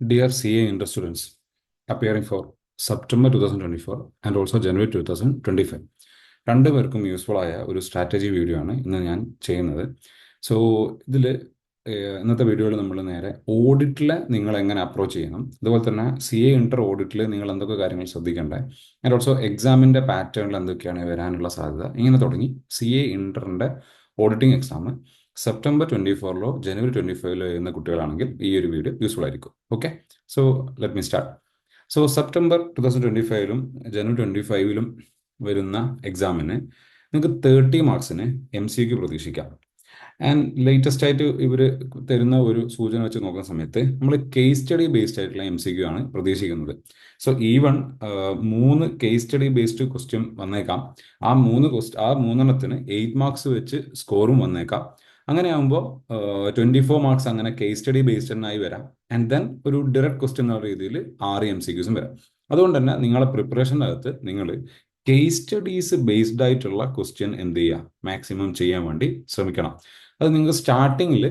Dear CA Inter students, appearing for September 2024 and also January 2025 രണ്ടുപേർക്കും useful ആയ ഒരു strategy video ആണ് ഇന്ന് ഞാൻ ചെയ്യുന്നത്. സോ ഇതിൽ ഇന്നത്തെ വീഡിയോയിൽ നമ്മൾ നേരെ ഓഡിറ്റിൽ നിങ്ങൾ എങ്ങനെ അപ്രോച്ച് ചെയ്യണം, അതുപോലെ തന്നെ CA Inter ഓഡിറ്റിൽ നിങ്ങൾ എന്തൊക്കെ കാര്യങ്ങൾ ശ്രദ്ധിക്കേണ്ടത്, ആൻഡ് ഓൾസോ എക്സാമിൻ്റെ പാറ്റേണിൽ എന്തൊക്കെയാണ് വരാനുള്ള സാധ്യത, ഇങ്ങനെ തുടങ്ങി CA Interൻ്റെ ഓഡിറ്റിംഗ് എക്സാം സെപ്റ്റംബർ 24 ജനുവരി 25 എഴുതുന്ന കുട്ടികളാണെങ്കിൽ ഈ ഒരു വീഡിയോ യൂസ്ഫുൾ ആയിരിക്കും. Okay, so let me start. So September 2025 ജനുവരി 25 വരുന്ന എക്സാമിന് നിങ്ങൾക്ക് 30 മാർക്സിന് MCQ പ്രതീക്ഷിക്കാം. ആൻഡ് ലേറ്റസ്റ്റ് ആയിട്ട് ഇവർ തരുന്ന ഒരു സൂചന വെച്ച് നോക്കുന്ന സമയത്ത് നമ്മൾ കേസ് സ്റ്റഡി ബേസ്ഡ് ആയിട്ടുള്ള MCQ ആണ് പ്രതീക്ഷിക്കുന്നത്. So even 3 case study based question വന്നേക്കാം. ആ മൂന്നെണ്ണത്തിന് 8 മാർക്സ് വെച്ച് സ്കോറും വന്നേക്കാം. അങ്ങനെ ആകുമ്പോൾ 24 മാർക്സ് അങ്ങനെ കേസ് സ്റ്റഡി ബേസ്ഡ് ആയി വരാം. ആൻഡ് ദെൻ ഒരു ഡയറക്റ്റ് ക്വസ്റ്റ്യൻ എന്ന രീതിയിൽ 6 MCQസും വരാം. അതുകൊണ്ട് തന്നെ നിങ്ങളെ പ്രിപ്പറേഷനകത്ത് നിങ്ങൾ കേസ് സ്റ്റഡീസ് ബേസ്ഡ് ആയിട്ടുള്ള ക്വസ്റ്റ്യൻ എന്ത് ചെയ്യുക, മാക്സിമം ചെയ്യാൻ വേണ്ടി ശ്രമിക്കണം. അത് നിങ്ങൾക്ക് സ്റ്റാർട്ടിങ്ങിൽ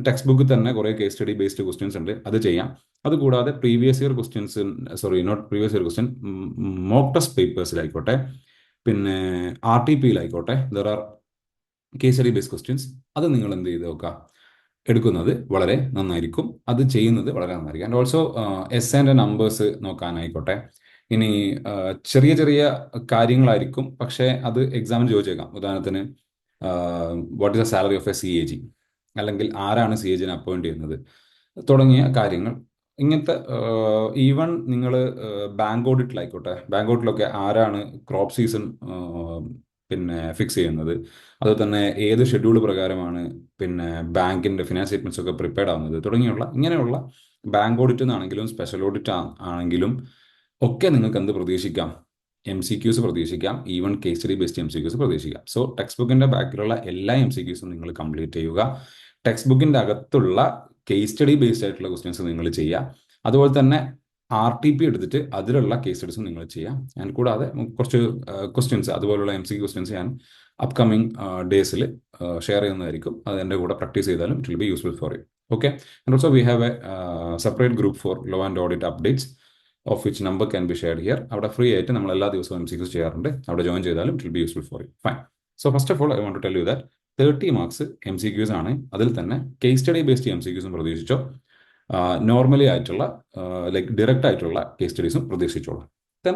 ടെക്സ്റ്റ് ബുക്കിൽ തന്നെ കുറേ കേസ് സ്റ്റഡി ബേസ്ഡ് ക്വസ്റ്റ്യൻസ് ഉണ്ട്, അത് ചെയ്യാം. അതുകൂടാതെ previous year questions, note previous year question, mock test പേപ്പേഴ്സിലായിക്കോട്ടെ, പിന്നെ RTPയിലായിക്കോട്ടെ, there are case study based questions. അത് നിങ്ങൾ എന്ത് ചെയ്ത് നോക്കുക, എടുക്കുന്നത് വളരെ നന്നായിരിക്കും, അത് ചെയ്യുന്നത് വളരെ നന്നായിരിക്കും. ആൻഡ് ഓൾസോ ആൻഡ് നമ്പേഴ്സ് നോക്കാനായിക്കോട്ടെ. ഇനി ചെറിയ ചെറിയ കാര്യങ്ങളായിരിക്കും, പക്ഷേ അത് എക്സാമിന് ചോദിച്ചേക്കാം. ഉദാഹരണത്തിന് what is the salary of a CAG, അല്ലെങ്കിൽ ആരാണ് CAGനെ അപ്പോയിന്റ് ചെയ്യുന്നത്, തുടങ്ങിയ കാര്യങ്ങൾ. ഇങ്ങനത്തെ ഈവൺ നിങ്ങൾ ബാങ്ക് ഓഡിറ്റിലായിക്കോട്ടെ, ബാങ്ക് ഓഡിറ്റിലൊക്കെ ആരാണ് ക്രോപ്പ് സീസൺ പിന്നെ ഫിക്സ് ചെയ്യുന്നത്, അതുപോലെ തന്നെ ഏത് ഷെഡ്യൂൾ പ്രകാരമാണ് പിന്നെ ബാങ്കിൻ്റെ ഫിനാൻസ് സ്റ്റേറ്റ്മെന്റ്സ് ഒക്കെ പ്രിപ്പയർഡ് ആവുന്നത്, ഇങ്ങനെയുള്ള ബാങ്ക് ഓഡിറ്റ് എന്നാണെങ്കിലും സ്പെഷ്യൽ ഓഡിറ്റ് ആണെങ്കിലും ഒക്കെ നിങ്ങൾക്ക് എന്ത് പ്രതീക്ഷിക്കാം, MCQs പ്രതീക്ഷിക്കാം. Even case study based MCQs പ്രതീക്ഷിക്കാം. സോ ടെക്സ്റ്റ് ബുക്കിന്റെ ബാക്കിലുള്ള എല്ലാ MCQസും നിങ്ങൾ കംപ്ലീറ്റ് ചെയ്യുക. ടെക്സ്റ്റ് ബുക്കിന്റെ അകത്തുള്ള കേസ് സ്റ്റഡി ബേസ്ഡ് ആയിട്ടുള്ള ക്വസ്റ്റ്യൻസ് നിങ്ങൾ ചെയ്യുക. അതുപോലെ തന്നെ RTP എടുത്തിട്ട് അതിലുള്ള കേസ് സ്റ്റഡീസും നിങ്ങൾ ചെയ്യാം. ആൻഡ് കൂടാതെ കുറച്ച് ക്വസ്റ്റ്യൻസ്, അതുപോലുള്ള MCQ ക്വസ്റ്റ്യൻസ് ഞാൻ അപ്കമിങ് ഡേയ്സിൽ ഷെയർ ചെയ്യുന്നതായിരിക്കും. അത് എൻ്റെ കൂടെ പ്രാക്ടീസ് ചെയ്താലും it will be useful for you. Okay, and also we have a separate group for law and audit updates of which number can be shared here. അവിടെ free ആയിട്ട് നമ്മൾ എല്ലാ ദിവസവും MCQs ചെയ്യാറുണ്ട്. അവിടെ ജോയിൻ ചെയ്താലും it will be useful for you. Fine. So first of all I want to tell you that 30 marks MCQs ആണ്. അതിൽ തന്നെ കേസ് സ്റ്റഡി ബേസ്ഡ് MCQസും പ്രതീക്ഷിച്ചോ, നോർമലി ആയിട്ടുള്ള ലൈക്ക് ഡയറക്റ്റ് ആയിട്ടുള്ള കേസ് സ്റ്റഡീസും പ്രതീക്ഷിച്ചോളൂ. ദെൻ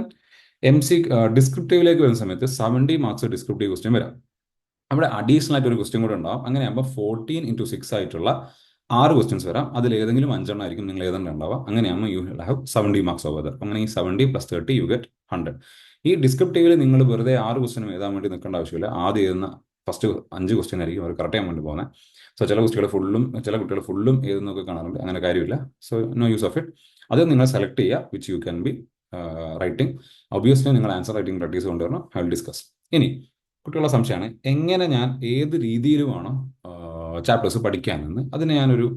ഡിസ്ക്രിപ്റ്റീവിലേക്ക് വരുന്ന സമയത്ത് 70 മാർക്സ് ഡിസ്ക്രിപ്റ്റീവ് ക്വസ്റ്റ്യൻ വരാം. അവിടെ അഡീഷണൽ ആയിട്ട് ഒരു ക്വസ്റ്റ്യൻ കൂടെ ഉണ്ടാവും. അങ്ങനെയാകുമ്പോൾ 14x6 ആയിട്ടുള്ള 6 ക്വസ്റ്റ്യൻസ് വരാം. അതിൽ ഏതെങ്കിലും 5 ആയിരിക്കും നിങ്ങൾ എഴുതേണ്ട ഉണ്ടാവുക. അങ്ങനെയാകുമ്പോൾ you have 70 marks over there. അങ്ങനെ ഈ 70 + 30 യു ഗെറ്റ് 100. ഈ ഡിസ്ക്രിപ്റ്റീവിൽ നിങ്ങൾ വെറുതെ 6 ക്വസ്റ്റ്യനും എഴുതാൻ വേണ്ടി നിൽക്കേണ്ട ആവശ്യമില്ല. ആദ്യം എഴുതുന്ന ഫസ്റ്റ് 5 ക്വസ്റ്റ്യൻ ആയിരിക്കും അവർ കറക്റ്റ് ചെയ്യാൻ വേണ്ടി പോകുന്നത്. സോ ചില കുട്ടികൾ ഫുള്ളും എഴുതുന്നൊക്കെ കാണാറുണ്ട്. അങ്ങനെ കാര്യമില്ല. So no use of it. അത് നിങ്ങൾ സെലക്ട് ചെയ്യുക which you can be writing. Obviously നിങ്ങൾ ആൻസർ റൈറ്റിംഗ് പ്രാക്ടീസ് കൊണ്ടുവരണം. I will discuss. ഇനി കുട്ടികളുടെ സംശയമാണ് എങ്ങനെ ഞാൻ ഏത് രീതിയിൽ വേണം ചാപ്റ്റേഴ്സ് പഠിക്കാനെന്ന്. അതിന് ഞാനൊരു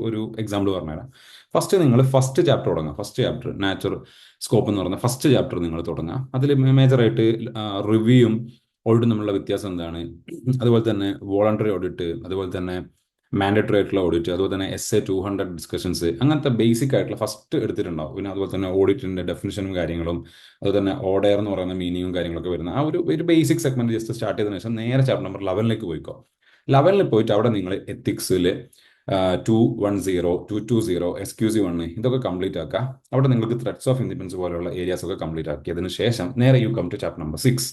ഒരു എക്സാമ്പിൾ പറഞ്ഞുതരാം. ഫസ്റ്റ് ചാപ്റ്റർ തുടങ്ങാം. ഫസ്റ്റ് ചാപ്റ്റർ നാച്ചുറൽ സ്കോപ്പ് എന്ന് പറഞ്ഞ ഫസ്റ്റ് ചാപ്റ്റർ നിങ്ങൾ തുടങ്ങാം. അതിൽ മേജറായിട്ട് റിവ്യൂയും ഓഡിറ്റും തമ്മിലുള്ള വ്യത്യാസം എന്താണ്, അതുപോലെ തന്നെ വോളണ്ടറി ഓഡിറ്റ്, അതുപോലെ തന്നെ മാൻഡേറ്ററി ആയിട്ടുള്ള ഓഡിറ്റ്, അതുപോലെ തന്നെ SA 200 ഡിസ്കഷൻസ്, അങ്ങനത്തെ ബേസിക് ആയിട്ടുള്ള ഫസ്റ്റ് എടുത്തിട്ടുണ്ടാവും. പിന്നെ അതുപോലെ തന്നെ ഓഡിറ്റിന്റെ ഡെഫിനിഷനും കാര്യങ്ങളും, അതുപോലെ തന്നെ ഓർഡർ എന്ന് പറയുന്ന മീനിങ്ങും കാര്യങ്ങളൊക്കെ വരുന്ന ആ ഒരു ബേസിക് സെഗ്മെന്റ് ജസ്റ്റ് സ്റ്റാർട്ട് ചെയ്തതിനു ശേഷം നേരെ ചാപ്റ്റർ നമ്പർ 11ലേക്ക് പോയിക്കോ. 11ൽ പോയിട്ട് അവിടെ നിങ്ങൾ എത്തിക്സിൽ 210, 220, SQC1 ഇതൊക്കെ കംപ്ലീറ്റ് ആക്കുക. അവിടെ നിങ്ങൾക്ക് ത്രെഡ്സ് ഓഫ് ഇൻഡിപെൻഡൻസ് പോലെയുള്ള ഏരിയാസ് ഒക്കെ കംപ്ലീറ്റ് ആക്കിയതിനു ശേഷം നേരെ you come to chapter number 6.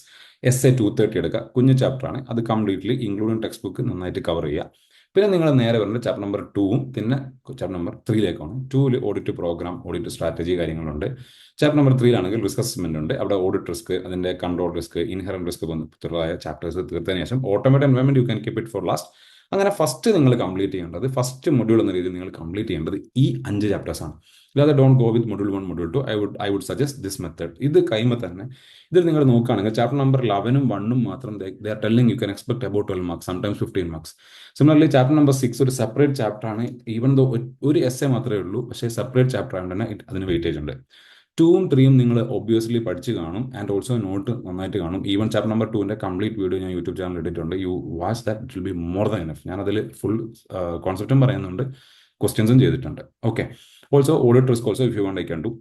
SA 230 എടുക്കുക. കുഞ്ഞു ചാപ്റ്ററാണ്, അത് കംപ്ലീറ്റ്ലി ഇൻക്ലൂഡിങ് ടെക്സ്റ്റ് ബുക്ക് നന്നായിട്ട് കവർ ചെയ്യുക. പിന്നെ നിങ്ങൾ നേരെ വരുന്നത് ചാപ്റ്റർ നമ്പർ 2ഉം പിന്നെ ചാപ്റ്റർ നമ്പർ 3ലേക്കാണ്. 2ൽ ഓഡിറ്റ് പ്രോഗ്രാം, ഓഡിറ്റ് സ്ട്രാറ്റജി കാര്യങ്ങളുണ്ട്. ചാപ്റ്റർ നമ്പർ 3ലാണെങ്കിൽ റിസ്ക് അസസ്മെന്റ് ഉണ്ട്. അവിടെ ഓഡിറ്റ് റിസ്ക്, അതിന്റെ കൺട്രോൾ റിസ്ക്, ഇൻഹറന്റ് റിസ്ക് തുടങ്ങിയ ചാപ്റ്റേഴ്സ് തീർത്തതിന് ശേഷം automated environment you can keep it for last. അങ്ങനെ ഫസ്റ്റ് നിങ്ങൾ കംപ്ലീറ്റ് ചെയ്യേണ്ടത്, ഫസ്റ്റ് മൊഡ്യൂൾ എന്ന രീതിയിൽ നിങ്ങൾ കംപ്ലീറ്റ് ചെയ്യേണ്ടത് ഈ 5 ചാപ്റ്റേഴ്സ് ആണ്. അല്ലാതെ don't go with module 1, module 2. I would suggest this method. ഇത് കഴിയുമ്പോൾ തന്നെ ഇതിൽ നിങ്ങൾ നോക്കുകയാണെങ്കിൽ ചാപ്റ്റർ നമ്പർ 11ഉം 1ഉം മാത്രം they are telling you can expect about 12 marks, sometimes 15 marks. Similarly chapter number 6 ഒരു സെപ്പറേറ്റ് ചാപ്റ്റർ ആണ്. ഈവൻ ദോ ഒരു SA മാത്രമേ ഉള്ളൂ, പക്ഷേ സെപ്പറേറ്റ് ചാപ്റ്റർ ആയതുകൊണ്ട് തന്നെ അതിന് വെയിറ്റേജ് ഉണ്ട്. 2ഉം 3ഉം നിങ്ങൾ ഒബ്വിയസ്ലി പഠിച്ച് കാണും. ആൻഡ് ഓൾസോ നോട്ട് നന്നായിട്ട് കാണും. ഈവൻ ചാപ്റ്റർ നമ്പർ 2ന്റെ കംപ്ലീറ്റ് വീഡിയോ ഞാൻ യൂട്യൂബ് ചാനൽ ഇട്ടിട്ടുണ്ട്. You watch that, it will be more than enough. ഞാൻ അതിൽ ഫുൾ കോൺസെപ്റ്റും പറയുന്നുണ്ട്, ക്വസ്റ്റ്യൻസും ചെയ്തിട്ടുണ്ട്. Okay, also audit risk also if you want I can do.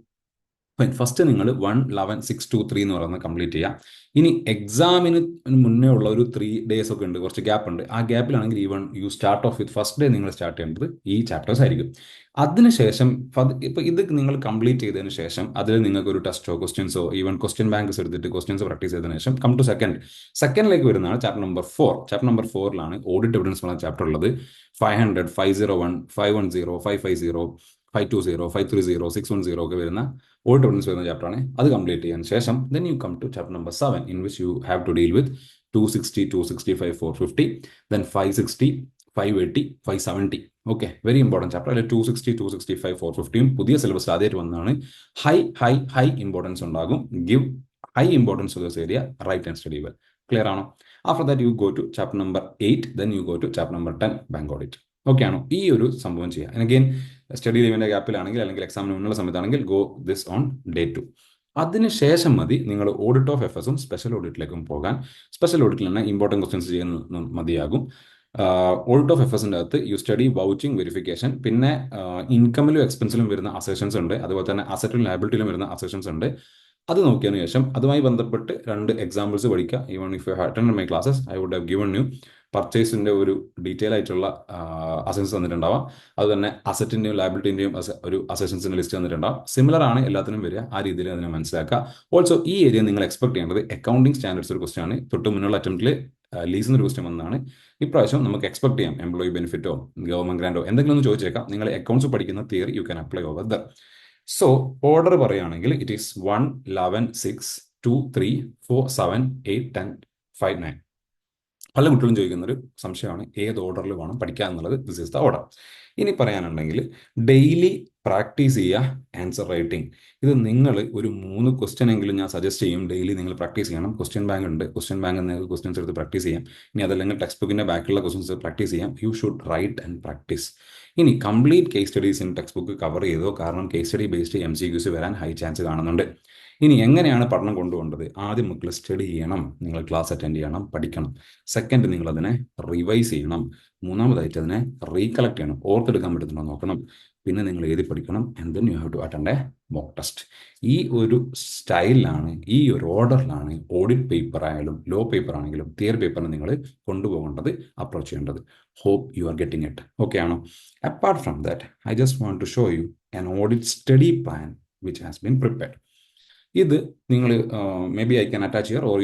First നിങ്ങൾ 1-11-6-2-3 എന്ന് പറയുന്നത് കംപ്ലീറ്റ് ചെയ്യാം. ഇനി എക്സാമിന് മുന്നേ ഉള്ള ഒരു 3 days ഒക്കെ ഉണ്ട്, കുറച്ച് ഗ്യാപ്പ് ഉണ്ട്. ആ ഗ്യാപ്പിലാണെങ്കിൽ even you start off with first day നിങ്ങൾ സ്റ്റാർട്ട് ചെയ്യേണ്ടത് ഈ ചാപ്റ്റേഴ്സ് ആയിരിക്കും. അതിനുശേഷം ഇപ്പോൾ ഇത് നിങ്ങൾ കംപ്ലീറ്റ് ചെയ്തതിന് ശേഷം അതിൽ നിങ്ങൾക്ക് ഒരു ടെസ്റ്റോ ക്വസ്റ്റ്യൻസോ ഈവൻ ക്വസ്റ്റ്യൻ ബാങ്ക്സ് എടുത്തിട്ട് ക്വസ്റ്റ്യൻസ് പ്രാക്ടീസ് ചെയ്തതിനു ശേഷം കം ടു സെക്കൻഡിലേക്ക് വരുന്നതാണ് ചാപ്റ്റർ നമ്പർ 4. ചാപ്റ്റർ നമ്പർ 4ലാണ് ഓഡിറ്റ് എവിഡൻസ് എന്ന ചാപ്റ്റർ ഉള്ളത്. 500, 501, 510, 550, 520, 530, 610 ഒക്കെ വരുന്ന ഓഡിറ്റ് എവിഡൻസ് വരുന്ന ചാപ്റ്റർ ആണ്. അത് കംപ്ലീറ്റ് ചെയ്യാൻ ശേഷം then you come to chapter number 7 in which you have to deal with 260, 265, 450, then 560, 580, 570. Okay, very important chapter. അതിൽ 260, 265, 450 പുതിയ സിലബസ് ആദ്യമായിട്ട് വന്നതാണ്. ഹൈ ഇമ്പോർട്ടൻസ് ഉണ്ടാകും. Give high importance to this area, right and study well. Clear ആണോ? After that you go to chapter number 8, then you go to chapter number 10 bank audit. Okay ആണോ? ഈ ഒരു സംഭവം ചെയ്യുക. അഗെയിൻ സ്റ്റഡി ലീവിൻ്റെ ഗ്യാപ്പിലാണെങ്കിൽ അല്ലെങ്കിൽ എക്സാമിന് മുന്നുള്ള സമയത്താണെങ്കിൽ ഗോ ദിസ് ഓൺ day 2. അതിനുശേഷം മതി നിങ്ങൾ ഓഡിറ്റ് ഓഫ് എഫ്എസും സ്പെഷ്യൽ ഓഡിറ്റിലേക്കും പോകാൻ. സ്പെഷ്യൽ ഓഡിറ്റിൽ തന്നെ ഇമ്പോർട്ടൻറ്റ് ക്വസ്റ്റ്യൻസ് ചെയ്യുന്ന മതിയാകും. ഓഡിറ്റ് ഓഫ് എഫ്എസിൻ്റെ അകത്ത് യു സ്റ്റഡി വൗച്ചിങ് വെരിഫിക്കേഷൻ, പിന്നെ ഇൻകമിലും എക്സ്പെൻസിലും വരുന്ന അസെഷൻസ് ഉണ്ട്, അതുപോലെ തന്നെ അസറ്റിലും ലയബിലിറ്റിയിലും വരുന്ന അസെഷൻസ് ഉണ്ട്. അത് നോക്കിയതിനു ശേഷം അതുമായി ബന്ധപ്പെട്ട് 2 എക്സാമ്പിൾസ് പഠിക്കുക. Even if you have attend my classes I would have given you പർച്ചേസിൻ്റെ ഒരു ഡീറ്റെയിൽ ആയിട്ടുള്ള അസെഷൻസ് തന്നിട്ടുണ്ടാവാം. അത് തന്നെ അസറ്റിൻ്റെയും ലയബിലിറ്റിൻ്റെയും ഒരു അസെഷൻസിൻ്റെ ലിസ്റ്റ് തന്നിട്ടുണ്ടാവും. സിമിലർ ആണ് എല്ലാത്തിനും വരിക, ആ രീതിയിൽ അതിനെ മനസ്സിലാക്കുക. ഓൾസോ ഈ ഏരിയ നിങ്ങൾ എക്സ്പെക്ട് ചെയ്യേണ്ടത് അക്കൗണ്ടിങ് സ്റ്റാൻഡേർഡ്സ് ഒരു ക്വസ്റ്റ്യൻ ആണ്. തൊട്ട് മുന്നുള്ള അറ്റംപ്റ്റിൽ ലീസിന് ഒരു ക്വസ്റ്റ്യൻ വന്നതാണ്. ഇപ്രാവശ്യം നമുക്ക് എക്സ്പെക്ട് ചെയ്യാം എംപ്ലോയി ബെനിഫിറ്റോ ഗവൺമെന്റ് ഗ്രാൻഡോ എന്തെങ്കിലും ഒന്ന് ചോദിച്ചേക്കാം. നിങ്ങൾ അക്കൗണ്ട്സ് പഠിക്കുന്ന theory you can apply over there. So order പറയുകയാണെങ്കിൽ ഇറ്റ് ഈസ് 1, 11, 6, 2, 3, 4, 7, 8, 10, 5, 9. പല കുട്ടികളും ചോദിക്കുന്നൊരു സംശയമാണ് ഏത് ഓർഡറിൽ വേണം പഠിക്കുക എന്നുള്ളത്. This is the order. ഇനി പറയാനുണ്ടെങ്കിൽ ഡെയിലി പ്രാക്ടീസ് ചെയ്യുക ആൻസർ റൈറ്റിംഗ്. ഇത് നിങ്ങൾ ഒരു 3 ക്വസ്റ്റ്യൻ എങ്കിലും ഞാൻ സജസ്റ്റ് ചെയ്യും ഡെയിലി നിങ്ങൾ പ്രാക്ടീസ് ചെയ്യണം. ക്വസ്റ്റ്യൻ ബാങ്ക് ഉണ്ട്, ക്വസ്റ്റ്യൻ ബാങ്ക് നിങ്ങൾക്ക് ക്വസ്റ്റ്യൻസ് എടുത്ത് പ്രാക്ടീസ് ചെയ്യാം. ഇനി അതല്ലെങ്കിൽ ടെക്സ്റ്റ് ബുക്കിൻ്റെ ബാക്കിലുള്ള ക്വസ്റ്റ്യൻസ് പ്രാക്ടീസ് ചെയ്യാം. You should write and practice. ഇനി complete case studies in text book cover ചെയ്തോ, കാരണം കേസ് സ്റ്റഡി ബേസ്ഡ് MCQs വരാൻ ഹൈ ചാൻസ് കാണുന്നുണ്ട്. ഇനി എങ്ങനെയാണ് പഠനം കൊണ്ടുപോകേണ്ടത്? ആദ്യം മക്കൾ സ്റ്റഡി ചെയ്യണം, നിങ്ങൾ ക്ലാസ് അറ്റൻഡ് ചെയ്യണം, പഠിക്കണം. സെക്കൻഡ് നിങ്ങൾ അതിനെ റിവൈസ് ചെയ്യണം. മൂന്നാമതായിട്ട് അതിനെ റീകളക്ട് ചെയ്യണം, ഓർത്തെടുക്കാൻ പറ്റുന്നുണ്ടോ നോക്കണം. പിന്നെ നിങ്ങൾ എഴുതി പഠിക്കണം. And then you have to attend a mock test. ഈ ഒരു സ്റ്റൈലിലാണ്, ഈ ഒരു ഓർഡറിലാണ് ഓഡിറ്റ് പേപ്പർ ആയാലും ലോ പേപ്പർ ആണെങ്കിലും തിയറി പേപ്പറിനെ നിങ്ങൾ കൊണ്ടുപോകേണ്ടത്, അപ്രോച്ച് ചെയ്യേണ്ടത്. Hope you are getting it. Okay ആണോ? Apart from that I just want to show you an audit study plan which has been prepared. ഇത് നിങ്ങൾ may be I can attach here or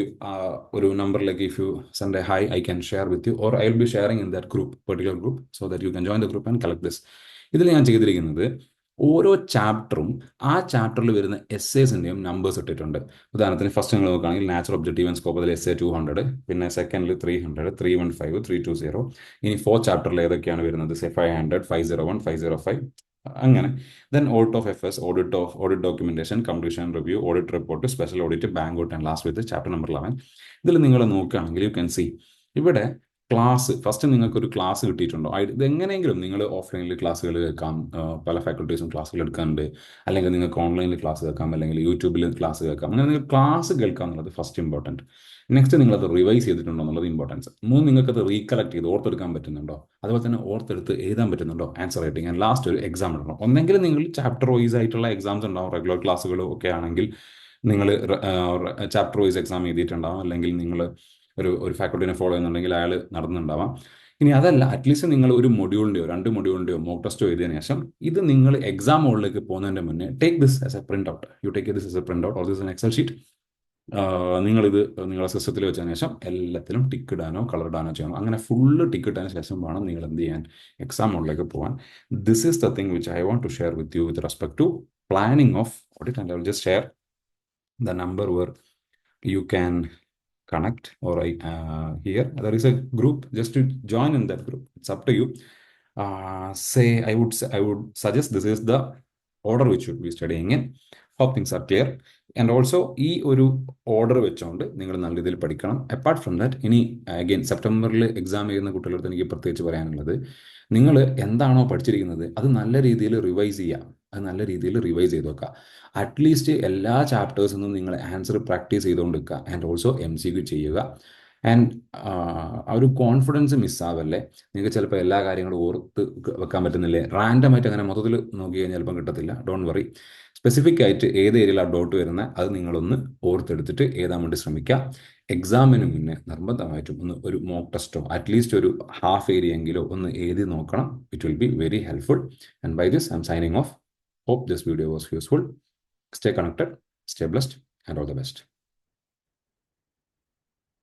ഒരു നമ്പറിലേക്ക് if you send A high I can share with U or I will be sharing in that group, particular group, so that you can join the group and collect this. ഇതിൽ ഞാൻ ചെയ്തിരിക്കുന്നത് ഓരോ ചാപ്റ്ററും ആ ചാപ്റ്ററിൽ വരുന്ന എസ്സേസിൻ്റെയും numbers ഇട്ടിട്ടുണ്ട്. ഉദാഹരണത്തിന് first നിങ്ങൾ നോക്കുകയാണെങ്കിൽ നാച്ചുറൽ ഒബ്ജക്റ്റീവ് ആൻഡ് സ്കോപ്പ്, അതിൽ essay 200, പിന്നെ സെക്കൻഡിൽ 300, 315, 320. ഇനി 4th ചാപ്റ്ററിൽ ഏതൊക്കെയാണ് വരുന്നത്? 500, 501, 505, അങ്ങനെ. Then audit of FS, audit documentation, completion review, audit report, special audit, bank audit and last with chapter number 11. ഇതിൽ നിങ്ങൾ നോക്കുകയാണെങ്കിൽ യു ക്യാൻ സി ഇവിടെ ക്ലാസ് ഫസ്റ്റ് നിങ്ങൾക്കൊരു ക്ലാസ് കിട്ടിയിട്ടുണ്ടോ? ഇത് എങ്ങനെയെങ്കിലും നിങ്ങൾ ഓഫ്ലൈനിൽ ക്ലാസ്സുകൾ കേൾക്കാം, പല ഫാക്കൽറ്റീസും ക്ലാസ്സുകൾ എടുക്കാറുണ്ട്, അല്ലെങ്കിൽ നിങ്ങൾക്ക് ഓൺലൈനിൽ ക്ലാസ് കേൾക്കാം, അല്ലെങ്കിൽ യൂട്യൂബിൽ ക്ലാസ് കേൾക്കാം. അങ്ങനെ നിങ്ങൾ ക്ലാസ് കേൾക്കുക എന്നുള്ളത് ഫസ്റ്റ് ഇമ്പോർട്ടൻറ്റ്. നെക്സ്റ്റ് നിങ്ങളത് റിവൈസ് ചെയ്തിട്ടുണ്ടോ എന്നുള്ളത് ഇമ്പോർട്ടൻസ്. നിങ്ങൾക്കത് റീകളക്ട് ചെയ്ത് ഓർത്തെടുക്കാൻ പറ്റുന്നുണ്ടോ, അതുപോലെ തന്നെ ഓർത്തെടുത്ത് എഴുതാൻ പറ്റുന്നുണ്ടോ, ആൻസർ റൈറ്റിംഗ്. ആൻഡ് ലാസ്റ്റ് ഒരു എക്സാം ഇടണം. ഒന്നെങ്കിൽ നിങ്ങൾ ചാപ്റ്റർ വൈസ് ആയിട്ടുള്ള എക്സാംസ് ഉണ്ടാവും, റെഗുലർ ക്ലാസ്സുകൾ ഒക്കെ ആണെങ്കിൽ നിങ്ങൾ ചാപ്റ്റർ വൈസ് എക്സാം എഴുതിയിട്ടുണ്ടാവും, അല്ലെങ്കിൽ നിങ്ങൾ ഒരു ഫാക്കൽറ്റിനെ ഫോളോ ചെയ്യുന്നുണ്ടെങ്കിൽ അയാൾ നടന്നുണ്ടാവാം. ഇനി അതല്ല, അറ്റ്ലീസ്റ്റ് നിങ്ങൾ ഒരു മൊഡ്യൂളിൻ്റെയോ 2 മൊഡ്യൂളിൻ്റെയോ മോക്ക് ടെസ്റ്റോ എഴുതിയതിനു ശേഷം ഇത് നിങ്ങൾ എക്സാം ഹോളിലേക്ക് പോകുന്നതിൻ്റെ മുന്നേ take this as a print out. You take this as a print out or this in excel sheet. നിങ്ങളിത് നിങ്ങളുടെ സിസ്റ്റത്തിൽ വെച്ചതിന് ശേഷം എല്ലാത്തിലും ടിക്ക് ഇടാനോ കളർ ഇടാനോ ചെയ്യണം. അങ്ങനെ ഫുള്ള് ടിക്ക് ഇട്ടതിന് ശേഷം വേണം നിങ്ങൾ എന്ത് ചെയ്യാൻ, എക്സാം മോഡിലേക്ക് പോകാൻ. This is the thing which I want to share with you with respect to planning of audit. And I will just share the number where you can connect, or here there is a group, just to join in that group. It's up to you. I would suggest this is the order which you should be studying in. Hope things are clear. And also ഈ ഒരു order വെച്ചുകൊണ്ട് നിങ്ങൾ നല്ല രീതിയിൽ പഠിക്കണം. Apart from that, ഇനി again സെപ്റ്റംബറിൽ exam ചെയ്യുന്ന കുട്ടികളടുത്ത് എനിക്ക് പ്രത്യേകിച്ച് പറയാനുള്ളത്, നിങ്ങൾ എന്താണോ പഠിച്ചിരിക്കുന്നത് അത് നല്ല രീതിയിൽ റിവൈസ് ചെയ്യുക. അത് നല്ല രീതിയിൽ റിവൈസ് ചെയ്ത് വെക്കുക. അറ്റ്ലീസ്റ്റ് എല്ലാ ചാപ്റ്റേഴ്സിൽ നിന്നും നിങ്ങൾ ആൻസർ പ്രാക്ടീസ് ചെയ്തുകൊണ്ട് വെക്കുക. ആൻഡ് ഓൾസോ MCQ ചെയ്യുക. ആൻഡ് ആ ഒരു കോൺഫിഡൻസ് മിസ്സാവല്ലേ. നിങ്ങൾക്ക് ചിലപ്പോൾ എല്ലാ കാര്യങ്ങളും ഓർത്ത് വെക്കാൻ പറ്റുന്നില്ലേ, റാൻഡമായിട്ട് അങ്ങനെ മൊത്തത്തിൽ നോക്കി കഴിഞ്ഞാൽ ചിലപ്പം കിട്ടത്തില്ല. ഡോണ്ട് വറി, സ്പെസിഫിക് ആയിട്ട് ഏത് ഏരിയയിലാണ് ഡൗട്ട് വരുന്നത് അത് നിങ്ങളൊന്ന് ഓർത്തെടുത്തിട്ട് എഴുതാൻ വേണ്ടി ശ്രമിക്കുക. എക്സാമിന് മുന്നേ നിർബന്ധമായിട്ടും ഒന്ന് ഒരു മോക്ക് ടെസ്റ്റോ അറ്റ്ലീസ്റ്റ് ഒരു ഹാഫ് ഏരിയ എങ്കിലോ ഒന്ന് എഴുതി നോക്കണം. It will be very helpful. And by this I'm signing off. Hope this video was useful. Stay connected, stay blessed, and all the best.